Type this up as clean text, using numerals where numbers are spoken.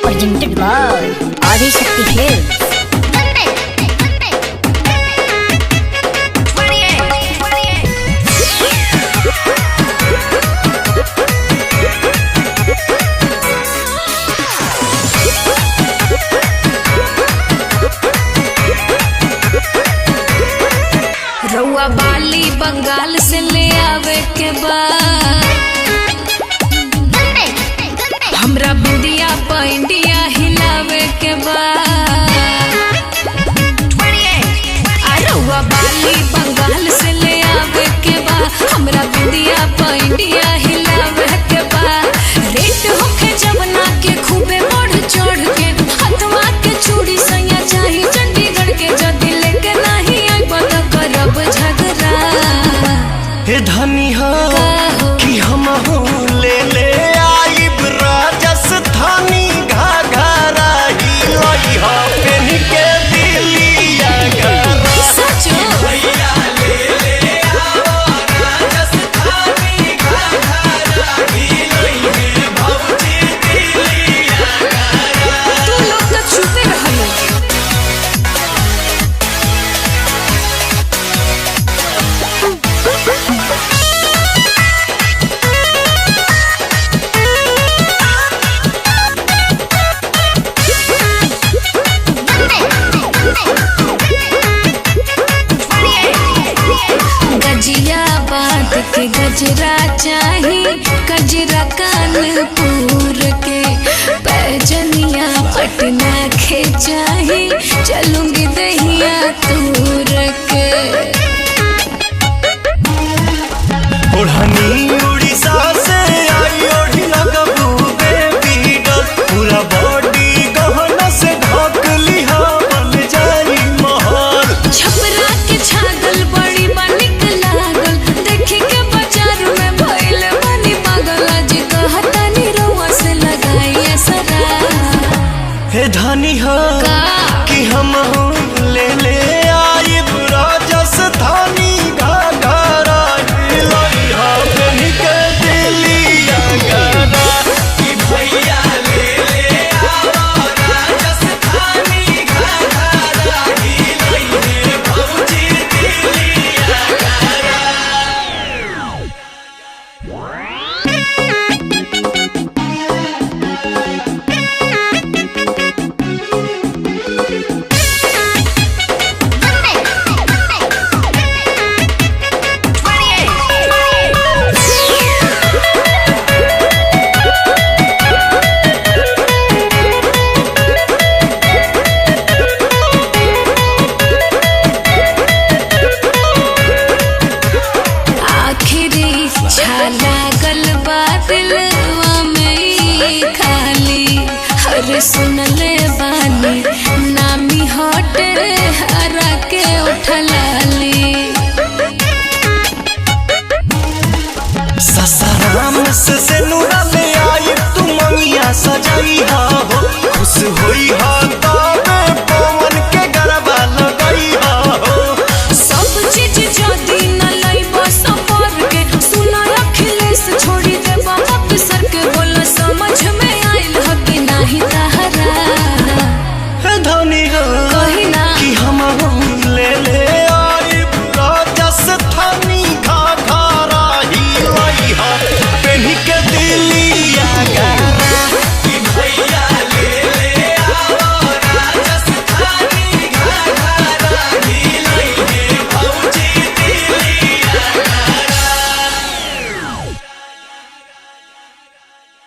Presented by Adi Shakti Films. रउआ बाली बंगाल से ले आवे के बाद हमरा बिंदिया पैंडिया हिलावे के बाद रउआ बाली बंगाल से ले आवे के बाद हमरा बिंदिया पैंडिया हिलावे के बाद रेट होके जवना के खूबे बढ़ चढ़ के हथवा के चूड़ी सैया चाही चंडीगढ़ के जदी लेके नहीं आई बता करब झगड़ा हे धनी हो कि हम ले ले आइब राजस्थानी घाघरा हिलई हो पेन के दिलिया घरा सचो भैया ले ले आओ राजस्थानी घाघरा हिलई हे भौजी दिलिया घरा तू लोग तो छुपे रहलो गजिया बात के गजरा चाही गजरा कानपुर के पैजनिया पटना के चाही चलूंगी दहिया तूर के ओढ़नी उड़ीसा से आई ओढ़ी लगबू बेबी डॉल पूरा बॉडी गहना से ढक लिहा बन जाई महल छपरा के छागल बड़ी बनिक लागल देखे के बाजार में भइल बनी पागल आज कहता नी रउआ से लगाई असरा हे धनी हो का कि हम ले ले आइब राजस्थानी घाघरा हिलई हो पेन के दिलिया घरा कि भैया ले ले आओ राजस्थानी घाघरा हिलई हे भौजी दिलिया घरा आखिरी छाला गलबा दिलवा में ई खाली हर सुनले बानी नामी होटे हरा के उठलाली ससराम से नूरा ले आई तू मंगिया सजाई हा